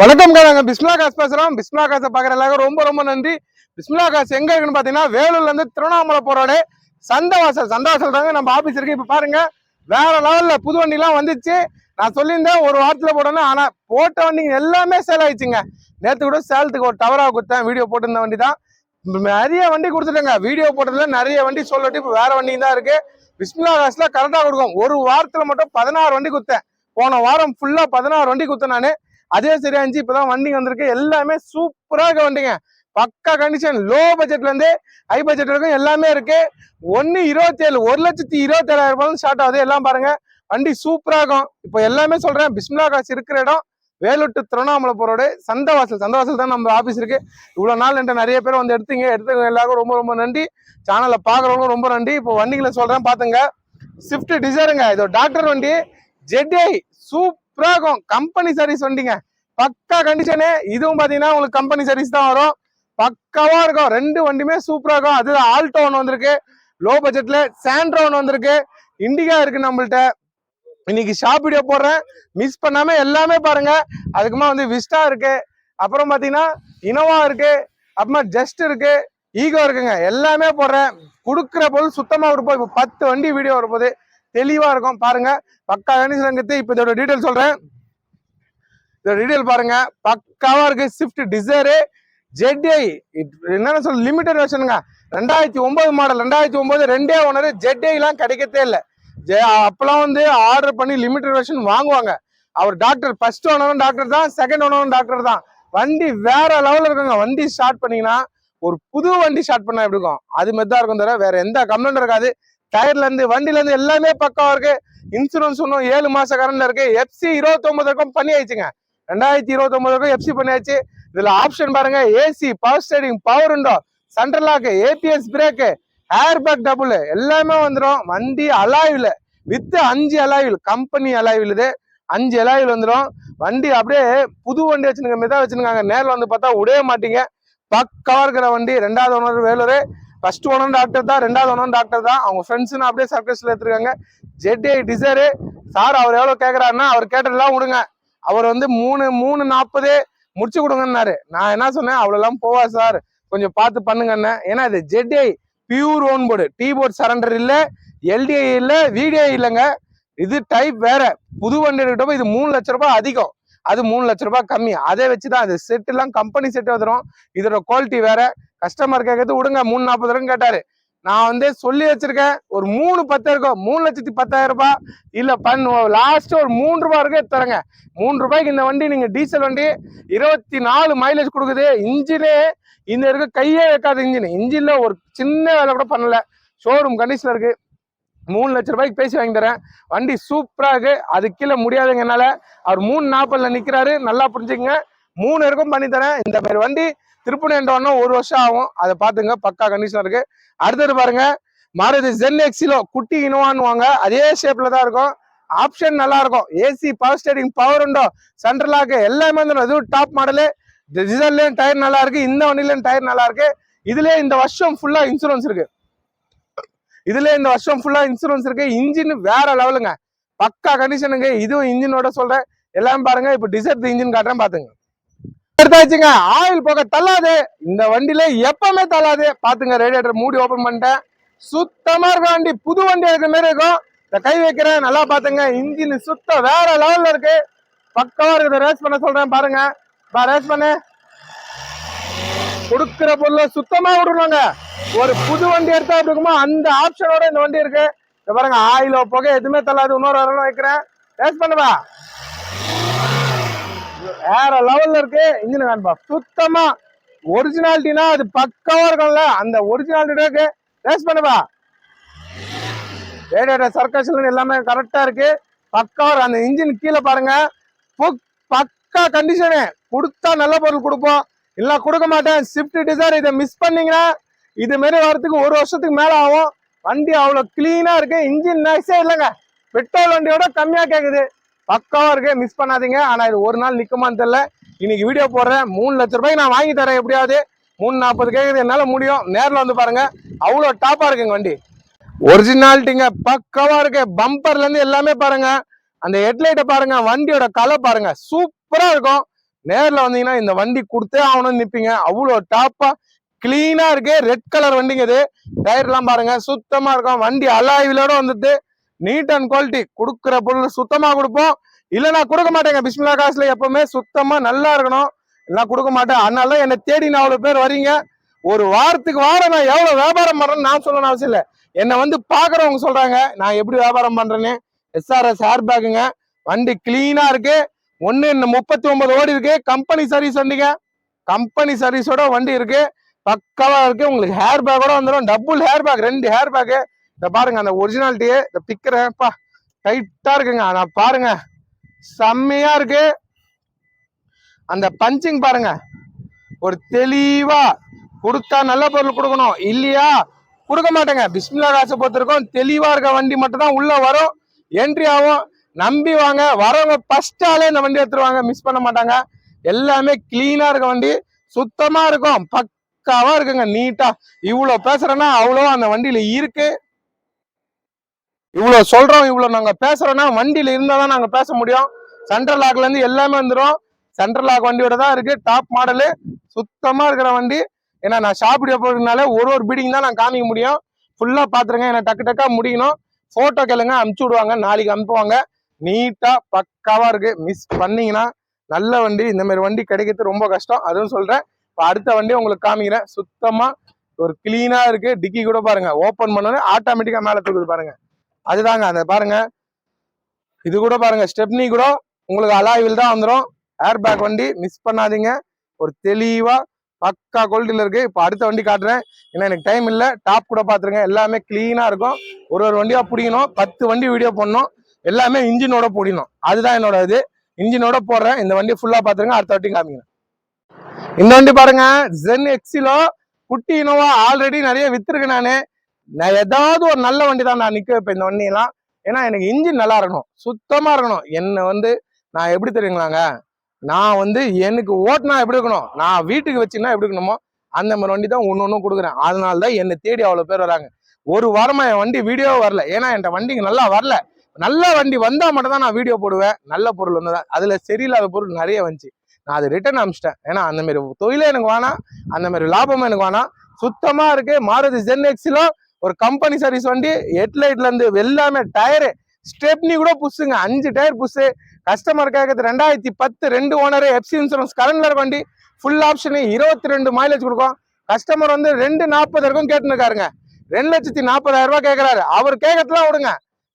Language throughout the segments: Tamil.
வணக்கம் நாங்க பிஸ்மிலா காசு பேசுறோம். பிஸ்மிலா காசை பாக்குற எல்லாரும் ரொம்ப ரொம்ப நன்றி. பிஸ்மிலா காசு எங்க இருக்குன்னு பாத்தீங்கன்னா வேலூர்ல இருந்து திருவண்ணாமலை போறோட சந்தவாசல் தாங்க நம்ம ஆபீஸ் இருக்கு. இப்ப பாருங்க வேற லெவல்ல புது வண்டி எல்லாம் வந்துச்சு. நான் சொல்லியிருந்தேன் ஒரு வாரத்துல போடணும், ஆனா போட்ட வண்டிங்க எல்லாமே சேல் ஆயிடுச்சுங்க. நேற்று கூட சேலத்துக்கு ஒரு டவரா கொடுத்தேன், வீடியோ போட்டிருந்த வண்டி தான். நிறைய வண்டி கொடுத்துட்டேங்க. வீடியோ போட்டதுல நிறைய வண்டி சொல்லிட்டு இப்ப வேற வண்டி தான் இருக்கு. பிஸ்மிலா காசுல கரெக்டா கொடுக்கும். ஒரு வாரத்துல மட்டும் 16 வண்டி கொடுத்தேன். போன வாரம் ஃபுல்லா 16 வண்டி கொடுத்தேன் நானு. அதே சரியா இருந்துச்சு. இப்பதான் வண்டி வந்திருக்கு. எல்லாமே சூப்பரா இருக்க வண்டிங்க. பக்கா கண்டிஷன். லோ பட்ஜெட்ல இருந்து ஹை பட்ஜெட் வரைக்கும் எல்லாமே இருக்கு. 1,27,00,27,000 ஸ்டார்ட் ஆகுது. எல்லாம் பாருங்க வண்டி சூப்பரா இருக்கும். இப்போ எல்லாமே சொல்றேன். பிஸ்மிலா காசு இருக்கிற இடம் வேலூர் டு திருவண்ணாமலை போறோட சந்தவாசல் தான் நம்ம ஆபீஸ் இருக்கு. இவ்வளவு நாள் என்கிட்ட நிறைய பேர் வந்து எடுத்துங்க எல்லாருக்கும் ரொம்ப ரொம்ப நன்றி. சேனலை பாக்குறவங்க ரொம்ப நன்றி. இப்போ வண்டிகளை சொல்றேன் பாத்துங்க. ஸ்விஃப்ட் டிசைருங்க. இது டாக்டர் வண்டி. ஜெட்ஐ சூப்பரா இருக்கும். கம்பெனி சர்வீஸ் வண்டிங்க. பக்கா கண்டிஷனு. இதுவும் பாத்தீங்கன்னா உங்களுக்கு கம்பெனி சர்வீஸ் தான் வரும். பக்காவா இருக்கும். ரெண்டு வண்டியுமே சூப்பரா இருக்கும். அது ஆல்டோ ஒன்று வந்திருக்கு லோ பட்ஜெட்ல. சாண்ட்ரோ ஒன்று வந்திருக்கு. இண்டிகா இருக்கு நம்மள்ட்ட. இன்னைக்கு ஷாப் வீடியோ போடுறேன், மிஸ் பண்ணாம எல்லாமே பாருங்க. அதுக்குமா வந்து விஸ்டா இருக்கு, அப்புறம் பாத்தீங்கன்னா இனோவா இருக்கு, அப்புறமா ஜஸ்ட் இருக்கு, ஈகோ இருக்குங்க. எல்லாமே போடுறேன். கொடுக்குற பொருள் சுத்தமா இருப்போம். இப்போ 10 வண்டி வீடியோ வரும்போது தெளிவா இருக்கும் பாருங்க. பக்கா கணிசங்கத்து. இப்ப இதோட டீட்டெயில் சொல்றேன். இதோட டீட்டெயில் பாருங்க. பக்காவா இருக்கு. ஸ்விஃப்ட் டிசைரு ஜெட்ஐ என்னன்னு சொல்ல லிமிடெட் வெர்ஷனுங்க. 2009 மாடல். 2009 2 ஓனர். ஜெட்ஐ எல்லாம் கிடைக்கத்தே இல்லை. அப்பெல்லாம் வந்து ஆர்டர் பண்ணி லிமிடெட் வெர்ஷன் வாங்குவாங்க. அவர் டாக்டர் ஃபர்ஸ்ட் ஓனரும் டாக்டர் தான், செகண்ட் ஓனரும் டாக்டர் தான். வண்டி வேற லெவல்ல இருக்குங்க. வண்டி ஸ்டார்ட் பண்ணீங்கன்னா ஒரு புது வண்டி ஸ்டார்ட் பண்ணா எப்படி இருக்கும் அது மாதிரி தான் இருக்கும். தவிர வேற எந்த கம்ப்ளைண்ட் இருக்காது. டயர்ல இருந்து வண்டில இருந்து எல்லாமே பக்காவா இருக்கு. இன்சூரன்ஸ் இன்னும் 7 மாச கரண்ட்ல இருக்கு. FC 29 வரைக்கும் பண்ணி ஆயிடுச்சுங்க. 2029 வரைக்கும் FC பண்ணியாச்சு. இதுல ஆப்ஷன் பாருங்க. AC, power steering, power window, central lock, ABS brake, air bag double எல்லாமே வந்துடும். வண்டி அலாய்வில் வித் 5 அலாய்வில், கம்பெனி அலாய்வில். இது 5 அலாய்வில் வந்துடும். வண்டி அப்படியே புது வண்டி வச்சுருங்க, மெதா வச்சுருக்காங்க. நேரில் வந்து பார்த்தா உடைய மாட்டீங்க. பக்காவா இருக்கிற வண்டி. 2வது owner Vellore. First owner doctor தான், 2வது ஓனர் டாக்டர் தான். அவங்க ஃப்ரெண்ட்ஸ்னு அப்படியே சர்க்கஸ்ல எடுத்துருக்காங்க. ஜெட்ஐ டிசைரு. சார் அவர் எவ்வளவு கேட்கறாருன்னா அவர் கேட்டதெல்லாம் விடுங்க. அவர் வந்து 3,40 முடிச்சு கொடுங்கன்னாரு. நான் என்ன சொன்னேன், அவ்வளவு போவா சார், கொஞ்சம் பார்த்து பண்ணுங்கன்னு. ஏன்னா இது ZDi pure own board. Tea board surrender இல்ல, LDI இல்ல, VDI இல்லைங்க. இது டைப் வேற. புது வண்டி எடுக்கிட்டப்போ இது 3 லட்ச ரூபாய் அதிகம், அது 3 லட்ச ரூபாய் கம்மி. அதை வச்சுதான் இது செட் எல்லாம் கம்பெனி செட் வந்துடும். இதோட குவாலிட்டி வேற. கஸ்டமர் கேட்கறது விடுங்க. 3,40 வரைக்கும் கேட்டாரு. நான் வந்து சொல்லி வச்சிருக்கேன் ஒரு 3,10 இருக்கும். 3,10,000 ரூபாய் இல்ல லாஸ்ட் ஒரு 3 ரூபாய் இருக்கு தரங்க. 3 ரூபாய்க்கு இந்த வண்டி நீங்க டீசல் வண்டி 24 மைலேஜ் கொடுக்குது. இன்ஜினே இந்த இருக்க கையே வைக்காத இன்ஜின்ல ஒரு சின்ன வேலை கூட பண்ணல. ஷோரூம் கண்டிஷன்ல இருக்கு. 3 லட்ச ரூபாய்க்கு பேசி வாங்கி தரேன். வண்டி சூப்பரா இருக்கு. அது கீழே முடியாதுங்க என்னால. அவர் 3,40 நிக்கிறாரு. நல்லா புரிஞ்சுக்கங்க. 3 வரைக்கும் பண்ணி தரேன். இந்த மாதிரி வண்டி திருப்பணி என்றோன்னா 1 வருஷம் ஆகும். அதை பாத்துங்க. பக்கா கண்டிஷன் இருக்கு. அடுத்தது பாருங்க, மாருதி ZX குட்டி இனோவான்னு அதே ஷேப்ல தான் இருக்கும். ஆப்ஷன் நல்லா இருக்கும். AC, power steering, power window, central lock எல்லாமே வந்துடும். அதுவும் டாப் மாடலு. டீசல்லையும் டயர் நல்லா இருக்கு, இந்த வண்டியிலும் டயர் நல்லா இருக்கு. இதுல இந்த வருஷம் ஃபுல்லா இன்சூரன்ஸ் இருக்கு. இன்ஜின் வேற லெவலுங்க. பக்கா கண்டிஷனுங்க. இதுவும் இன்ஜினோட சொல்றேன். எல்லாம் பாருங்க. இப்ப டிசைர் இன்ஜின் காட்டுறேன் பாத்துங்க. எடுத்தாச்சுங்க. ஆயில் போக தள்ளாது. இந்த வண்டியில எப்பவுமே தள்ளாது. பாத்துங்க. ரேடியேட்டர் மூடி ஓபன் பண்ணிட்டேன். சுத்தமா இருக்க வண்டி. புது வண்டி இருக்கிற மாதிரி இருக்கும். இந்த கை வைக்கிறேன். நல்லா பாத்துங்க. இன்ஜின் சுத்தம் வேற லெவல்ல இருக்கு. பக்கவா இருக்குது. ரேஸ் பண்ண சொல்றேன் பாருங்க. ரேஸ் பண்ணு. கொடுக்கிற பொருளை சுத்தமா விடுறாங்க. ஒரு புது வண்டி எடுத்தா அப்படி இருக்குமோ அந்த ஆப்ஷனோட இந்த வண்டி இருக்கு. பாருங்க. ஆயிலோ புகை எதுவுமே தள்ளாது. இன்னொரு வரலாம் வைக்கிறேன். ரேஸ் பண்ணுவா. வேற லெவல்ல இருக்கு. இன்ஜின் காண்பா. சுத்தமா ஒரிஜினாலிட்டினா அது பக்காவா இருக்கும்ல, அந்த ஒரிஜினாலிட்டி இருக்கு. ரேஸ் பண்ணுவா. ரேடியேட்டர் சர்க்கஸ் எல்லாமே கரெக்டா இருக்கு. பக்காவா. அந்த இன்ஜின் கீழே பாருங்க. பக்கா கண்டிஷனு. கொடுத்தா நல்ல பொருள் கொடுப்போம், இல்ல கொடுக்க மாட்டேன். ஸ்விஃப்ட் டிசைர் இதை மிஸ் பண்ணீங்கன்னா இது மாதிரி வரதுக்கு 1 வருஷத்துக்கு மேல ஆகும். வண்டி அவ்வளவு கிளீனா இருக்கு. இன்ஜின் நைஸே இல்லைங்க. பெட்ரோல் வண்டியோட கம்மியா கேக்குது. பக்காவா இருக்கு. மிஸ் பண்ணாதீங்க. ஆனா இது ஒரு நாள் நிக்குமான்னு தெரியல. இன்னைக்கு வீடியோ போடுறேன். 3 லட்ச ரூபாய்க்கு நான் வாங்கி தரேன். எப்படியாவது 3,40 கேக்குது. என்னால முடியும். நேரில் வந்து பாருங்க. அவ்வளவு டாப்பா இருக்குங்க வண்டி. ஒரிஜினாலிட்டிங்க. பக்காவா இருக்கு. பம்பர்ல இருந்து எல்லாமே பாருங்க. அந்த ஹெட்லைட்டை பாருங்க. வண்டியோட கலர் பாருங்க. சூப்பரா இருக்கும். நேர்ல வந்தீங்கன்னா இந்த வண்டி கொடுத்தே ஆகணும்னு நிப்பீங்க. அவ்வளோ டாப்பா கிளீனா இருக்கு. ரெட் கலர் வண்டிங்க இது. டயர் எல்லாம் பாருங்க சுத்தமா இருக்கும். வண்டி அலாய்விலோட வந்துட்டு நீட் அண்ட் குவாலிட்டி. கொடுக்குற பொருள் சுத்தமா கொடுப்போம், இல்லைன்னா கொடுக்க மாட்டேங்க. பிஸ்மில்லா காசுல எப்பவுமே சுத்தமா நல்லா இருக்கணும், எல்லாம் கொடுக்க மாட்டேன். அதனாலதான் என்னை தேடி நான் அவ்வளவு பேர் வரீங்க. ஒரு வாரத்துக்கு வாரம் நான் எவ்வளவு வியாபாரம் பண்றேன்னு நான் சொல்லணும் அவசியம் இல்லை. என்னை வந்து பாக்குறவங்க சொல்றாங்க நான் எப்படி வியாபாரம் பண்றேன்னு. SRS ஹேர் பேக்குங்க. வண்டி கிளீனா இருக்கு. 39 ஓடி இருக்கு. கம்பெனி சர்வீஸ் வண்டிங்க. கம்பெனி சர்வீஸோட வண்டி இருக்கு. பக்காவா இருக்கு. உங்களுக்கு ஹேர் பேக்கோட வந்துடும். Double air bag, 2 air bag. இத பாருங்க அந்த ஒரிஜினாலிட்டியே. இத பிக்கிறேன்ப்பா டைட்டா இருக்குங்க. நான் பாருங்க செம்மையா இருக்கு. அந்த பஞ்சிங் பாருங்க. ஒரு தெளிவா கொடுத்தா நல்ல பொருள் கொடுக்கணும், இல்லையா கொடுக்க மாட்டேங்க. பிஸ்மில்லா காசை பொறுத்திருக்கும். தெளிவா இருக்க வண்டி மட்டும் தான் உள்ள வரும், என்ட்ரி ஆகும். நம்பி வாங்க. வரவங்க ஃபர்ஸ்ட் ஆளே இந்த வண்டி எடுத்துருவாங்க, மிஸ் பண்ண மாட்டாங்க. எல்லாமே கிளீனா இருக்க வண்டி, சுத்தமா இருக்கும், பக்காவா இருக்குங்க, நீட்டா. இவ்வளவு பேசுறேன்னா அவ்வளோ அந்த வண்டியில இருக்கு. இவ்வளவு சொல்றோம், இவ்வளவு நாங்க பேசுறோம்னா வண்டியில இருந்தாதான் நாங்க பேச முடியும். சென்ட்ரல் லாக்ல இருந்து எல்லாமே வந்துடும். சென்ட்ரல் லாக் வண்டியோட தான் இருக்கு. டாப் மாடலு, சுத்தமா இருக்கிற வண்டி. ஏன்னா நான் ஷாப் வீடியோ போடுறதுனால ஒரு பீடிங் தான் நான் காமிக்க முடியும். ஃபுல்லா பாத்துருங்க. ஏன்னா டக்கு டக்கா முடியணும். போட்டோ கேளுங்க, அனுப்பிச்சு விடுவாங்க, நாளைக்கு அனுப்புவாங்க. நீட்டா பக்காவா இருக்கு. மிஸ் பண்ணீங்கன்னா நல்ல வண்டி. இந்த மாதிரி வண்டி கிடைக்கிறது ரொம்ப கஷ்டம், அதுவும் சொல்றேன். இப்போ அடுத்த வண்டி உங்களுக்கு காமிக்கிறேன். சுத்தமா ஒரு கிளீனா இருக்கு. டிக்கி கூட பாருங்க, ஓப்பன் பண்ணோன்னே ஆட்டோமேட்டிக்கா மேல தூக்குது பாருங்க. அதுதாங்க அந்த பாருங்க. இது கூட பாருங்க, ஸ்டெப்னி கூட உங்களுக்கு அலாய்வில் தான் வந்துடும். ஏர் பேக் வண்டி, மிஸ் பண்ணாதீங்க. ஒரு தெளிவா பக்கா குவாலிட்டியில இருக்கு. இப்போ அடுத்த வண்டி காட்டுறேன், ஏன்னா எனக்கு டைம் இல்லை. டாப் கூட பாத்துருங்க, எல்லாமே கிளீனா இருக்கும். ஒரு வண்டியா பிடிக்கணும். 10 வண்டி வீடியோ பண்ணணும், எல்லாமே இன்ஜினோட பிடிக்கணும். அதுதான் என்னோட இது. இன்ஜினோட போடுறேன். இந்த வண்டி ஃபுல்லா பாத்துருங்க. அடுத்த வண்டி காமிங்க. இந்த வண்டி பாருங்க, ஜென் எக்ஸிலோ குட்டி இனோவா. ஆல்ரெடி நிறைய வித்துருக்கேன் நான் ஏதாவது ஒரு நல்ல வண்டி தான் நான் நிக்க வைப்பேன் இந்த வண்டியெல்லாம். ஏன்னா எனக்கு இன்ஜின் நல்லா இருக்கணும், சுத்தமா இருக்கணும். என்ன வந்து நான் எப்படி தெரியுங்களாங்க, நான் எனக்கு ஓட்டினா எப்படி இருக்கணும், நான் வீட்டுக்கு வச்சுன்னா எப்படி இருக்கணுமோ அந்த மாதிரி வண்டி தான் ஒன்னு கொடுக்குறேன். அதனாலதான் என்னை தேடி அவ்வளவு பேர் வராங்க. ஒரு வாரமா என் வண்டி வீடியோ வரல, ஏன்னா என் வண்டிக்கு நல்லா வரல. நல்ல வண்டி வந்தா மட்டும் தான் நான் வீடியோ போடுவேன். நல்ல பொருள் வந்ததா, அதுல சரியில்லாத பொருள் நிறைய வந்துச்சு. நான் அது ரிட்டர்ன் அனுப்பிச்சிட்டேன். ஏன்னா அந்த மாதிரி தொழிலே எனக்கு வேணாம், அந்த மாதிரி லாபமும் எனக்கு வேணாம். சுத்தமா இருக்கு. மாருதி ஜென் எக்ஸிலோ ஒரு கம்பெனி சர்வீஸ் வண்டி. ஹெட்லைட்ல இருந்து எல்லாமே, டயரு ஸ்டெப்னி கூட புஷுங்க, 5 டயர் புஷு. கஸ்டமர் கேட்கறது 2010 2 ஓனர், எஃப்சி இன்சூரன்ஸ், கரண்ட்ல வண்டி, ஃபுல் ஆப்ஷன், 22 மைலேஜ் கொடுக்கும். கஸ்டமர் 240 வரைக்கும் கேட்டுன்னு இருக்காருங்க. 2,40,000 ரூபாய் கேட்கறாரு. அவர் கேட்கறதுலாம் விடுங்க,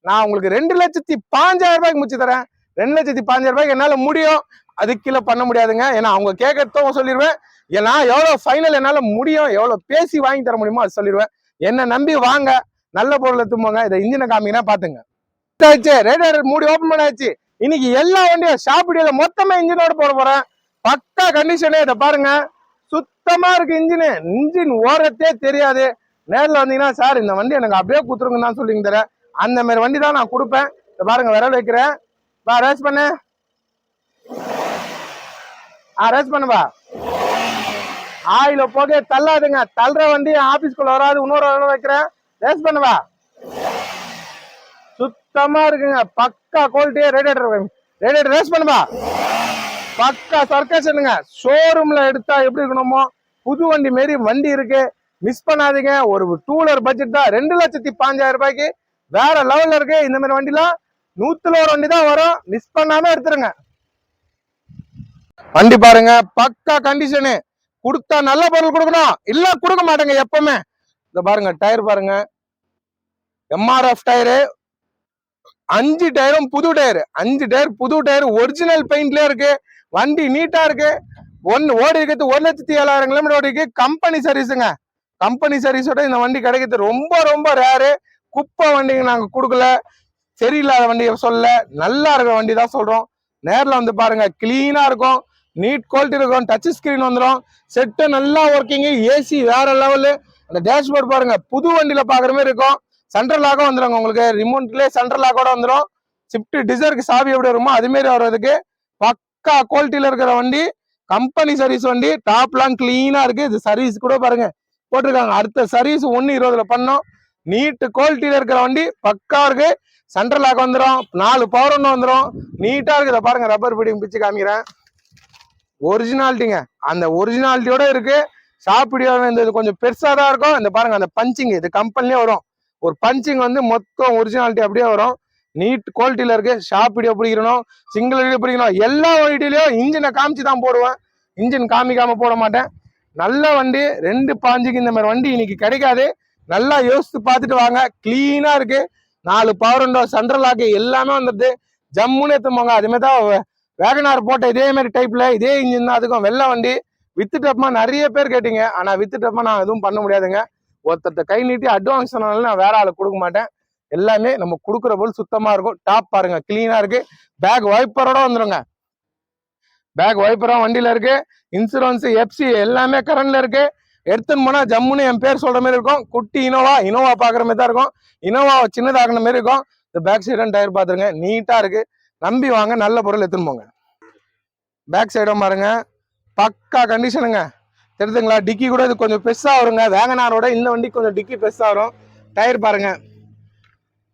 நான் உங்களுக்கு 2,05,000 ரூபாய்க்கு முடிச்சு தரேன். 2,05,000 ரூபாய்க்கு என்னால முடியும், அதுக்கு கீழே பண்ண முடியாதுங்க. ஏன்னா அவங்க கேட்கறதும் சொல்லிடுவேன். ஏன்னா எவ்வளவு ஃபைனல் என்னால முடியும், எவ்வளவு பேசி வாங்கி தர முடியுமோ அது சொல்லிடுவேன். என்ன நம்பி வாங்க, நல்ல பொருளை தும்போங்க. இதை இன்ஜினை காமிங்கன்னா பாத்துங்க. ரேடியேட்டர் மூடி ஓபன் பண்ணாச்சு. இன்னைக்கு எல்லா வண்டியும் ஷாப் வீடியோல மொத்தமா இன்ஜினோட போட போறேன். பக்கா கண்டிஷனு. இதை பாருங்க, சுத்தமா இருக்கு இன்ஜின். இன்ஜின் ஓரத்தே தெரியாது. நேரில் வந்தீங்கன்னா சார் இந்த வண்டி எனக்கு அப்படியே குத்துருங்கன்னு தான் சொல்லிங்க தரேன். அந்த மாதிரி வண்டி தான் நான் கொடுப்பேன். இதை பாருங்க, விரல் வைக்கிறேன். ரேஸ் பண்ணு, ரேஸ் பண்ணுவா. ஆயில போக தள்ளாதுங்க. தள்ளுற வண்டி ஆபீஸ்குள்ள வராது. இன்னொரு விரல் வைக்கிறேன், ரேஸ் பண்ணுவா. சுத்தமா இருக்குங்க, பக்கா குவாலிட்டியா. ரேடியேட்டர் ரேஸ் பண்ணுவா. பக்கா சர்க்கேஷனுங்க. ஷோரூம்ல எடுத்தா எப்படி இருக்கணுமோ புது வண்டி மாரி வண்டி இருக்கு. மிஸ் பண்ணாதீங்க. ஒரு 2 வீலர் பட்ஜெட் தான், 2,05,000 ரூபாய்க்கு வேற லெவல்ல இருக்கு. இந்த மாதிரி வண்டிலாம் 100 வண்டி தான் வரும், மிஸ் பண்ணாம எடுத்துருங்க. வண்டி பாருங்க, பக்கா கண்டிஷனு. கொடுத்தா நல்ல பொருள் கொடுக்கணும், இல்ல கொடுக்க மாட்டேங்க எப்பவுமே. இந்த பாருங்க டயர் பாருங்க, MRF டயரு. 5 டயரும் புது டயர், 5 டயர் புது டயர், ஒரிஜினல் பெயிண்ட்லயே இருக்கு. வண்டி நீட்டா இருக்கு. ஓடி இருக்கிறது 1,07,000 கிலோமீட்டர் ஓடி இருக்கு. கம்பெனி சர்வீஸுங்க. கம்பெனி சர்வீஸோட இந்த வண்டி கிடைக்கிறது ரொம்ப ரொம்ப ரேரு. குப்பை வண்டிங்க நாங்க கொடுக்கல, சரியில்லாத வண்டியை சொல்ல, நல்லா இருக்கிற வண்டி தான் சொல்றோம். நேரில் வந்து பாருங்க, கிளீனா இருக்கும், நீட் குவாலிட்டி இருக்கும். டச் ஸ்கிரீன் வந்துடும், செட்டு நல்லா ஒர்க்கிங், ஏசி வேற லெவலு. அந்த டேஷ்போர்ட் பாருங்க, புது வண்டியில பாக்குற மாதிரி இருக்கும். சென்ட்ரல் லாக்கும் வந்துடும் உங்களுக்கு, ரிமோட்லேயே சென்ட்ரல் லாக்கோட வந்துடும். ஸ்விஃப்ட் டிசைருக்கு சாவி எப்படி வருமோ அது மாதிரி வர்றதுக்கு பக்கா குவாலிட்டியில இருக்கிற வண்டி. கம்பெனி சர்வீஸ் வண்டி, டாப்லாம் கிளீனா இருக்கு. இது சர்வீஸ் கூட பாருங்க போட்டிருக்காங்க. அடுத்த சர்வீஸ் 1,20 பண்ணோம். நீட் குவாலிட்டியில இருக்கிற வண்டி, பக்கா இருக்கு. சென்ட்ரல் லாக் வந்துடும், 4 பவர் ஒன்று வந்துடும், நீட்டா இருக்குது. பாருங்க, ரப்பர் பீடிங் பிச்சு காமிக்கிறேன். ஒரிஜினாலிட்டிங்க. அந்த ஒரிஜினாலிட்டியோட இருக்கு. ஷாப் வீடியோ இந்த கொஞ்சம் பெருசா தான் இருக்கும். இந்த பாருங்க அந்த பஞ்சிங் இது கம்பெனிலே வரும். ஒரு பஞ்சிங் வந்து மொத்தம் ஒரிஜினாலிட்டி அப்படியே வரும். நீட் குவாலிட்டியில இருக்கு. ஷாப் வீடியோ பிடிக்கணும், சிங்கிள் வீடியோ பிடிக்கணும், எல்லா வீடியோலயும் இன்ஜினை காமிச்சு தான் போடுவேன். இன்ஜின் காமிக்காம போட மாட்டேன். நல்ல வண்டி 2.5க்கு இந்த மாதிரி வண்டி இன்னைக்கு கிடைக்காது. நல்லா யோசித்து பார்த்துட்டு வாங்க. கிளீனா இருக்கு. 4 பவர் விண்டோ, சென்ட்ரல் லாக்கு எல்லாமே வந்துடுது. ஜம்முன்னு எடுத்துமாங்க. அதுமாதிரி தான் வேகனார் போட்ட இதே மாதிரி டைப்ல இதே இன்ஜின் தான். அதுக்கும் வெள்ளை வண்டி வித்துட்டப்பமா நிறைய பேர் கேட்டீங்க. ஆனா வித்துட்டப்பமா நான் எதுவும் பண்ண முடியாதுங்க. ஒருத்தர் கை நீட்டி அட்வான்ஸ் சொன்னாலும் நான் வேற ஆளுக்கு கொடுக்க மாட்டேன். எல்லாமே நம்ம கொடுக்குற போல் சுத்தமா இருக்கும். டாப் பாருங்க கிளீனா இருக்கு. பேக் வைப்பரோட வந்துருங்க. பேக் வைப்பரா வண்டியில இருக்கு. இன்சூரன்ஸ் எப்சி எல்லாமே கரண்ட்ல இருக்கு. எடுத்துன்னு போனா ஜம்முன்னு என் பேர் சொல்ற மாதிரி இருக்கும். குட்டி இனோவா பாக்குற மாதிரி தான் இருக்கும். இனோவா சின்னதாகின மாதிரி இருக்கும். இந்த பேக் சைடும் டயர் பாத்துருங்க, நீட்டா இருக்கு. நம்பி வாங்க, நல்ல பொருள் எடுத்துன்னு போங்க. பேக் சைடும் பாருங்க, பக்கா கண்டிஷனுங்க. தெரியுதுங்களா? டிக்கி கூட இது கொஞ்சம் பெருசா வருங்க. வேகனாரோட இந்த வண்டி கொஞ்சம் டிக்கி பெருசா வரும். டயர் பாருங்க,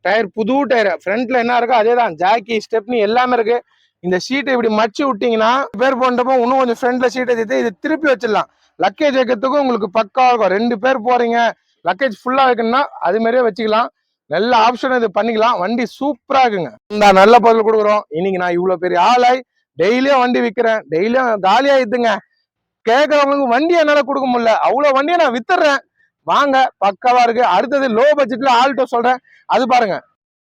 டயர் புது டயர். ஃப்ரண்ட்ல என்ன இருக்கோ அதே தான். ஜாக்கி ஸ்டெப்னி எல்லாமே இருக்கு. இந்த ஷீட்டை இப்படி மடிச்சு விட்டீங்கன்னா பேர் போன்றப்போ இன்னும் கொஞ்சம் ஃப்ரண்ட்ல ஷீட் எடுத்து இது திருப்பி வச்சிடலாம். லக்கேஜ் வைக்கிறதுக்கும் உங்களுக்கு பக்கா இருக்கும். 2 பேர் போறீங்க, லக்கேஜ் ஃபுல்லா வைக்கணும்னா அது மாதிரியே வச்சுக்கலாம். நல்ல ஆப்ஷன் இது பண்ணிக்கலாம். வண்டி சூப்பரா இருக்குங்க. இந்த நல்ல பொருள் கொடுக்குறோம். இன்னைக்கு நான் இவ்வளவு பெரிய ஆளாய் டெய்லியும் வண்டி விற்கிறேன். டெய்லியும் காலியா இதுங்க. கேட்கறவங்களுக்கு வண்டி என்னால கொடுக்க முடியல. அவ்வளவு வண்டியை நான் வித்துறேன். வாங்க, பக்காவா இருக்கு. அடுத்தது லோ பட்ஜெட்ல ஆல்டோ சொல்றேன், அது பாருங்க.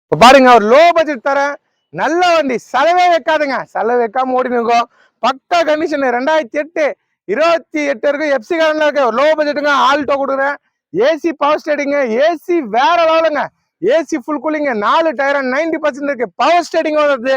இப்ப பாருங்க, ஒரு லோ பட்ஜெட் தரேன். நல்ல வண்டி, செலவே வைக்காதுங்க. செலவு வைக்காம ஓடி நிற்கும். பக்கா கண்டிஷன். 2008 28 இருக்கு. எப்சி காரன்ல இருக்கு. லோ பட்ஜெட்டுங்க. ஆல்டோ கொடுக்குறேன். ஏசி பவர் ஸ்டேரிங், ஏசி வேற லெவலுங்க. ஏசி ஃபுல் கூலிங், 4 டயர் 90% இருக்கு. பவர் ஸ்டேரிங் வருது.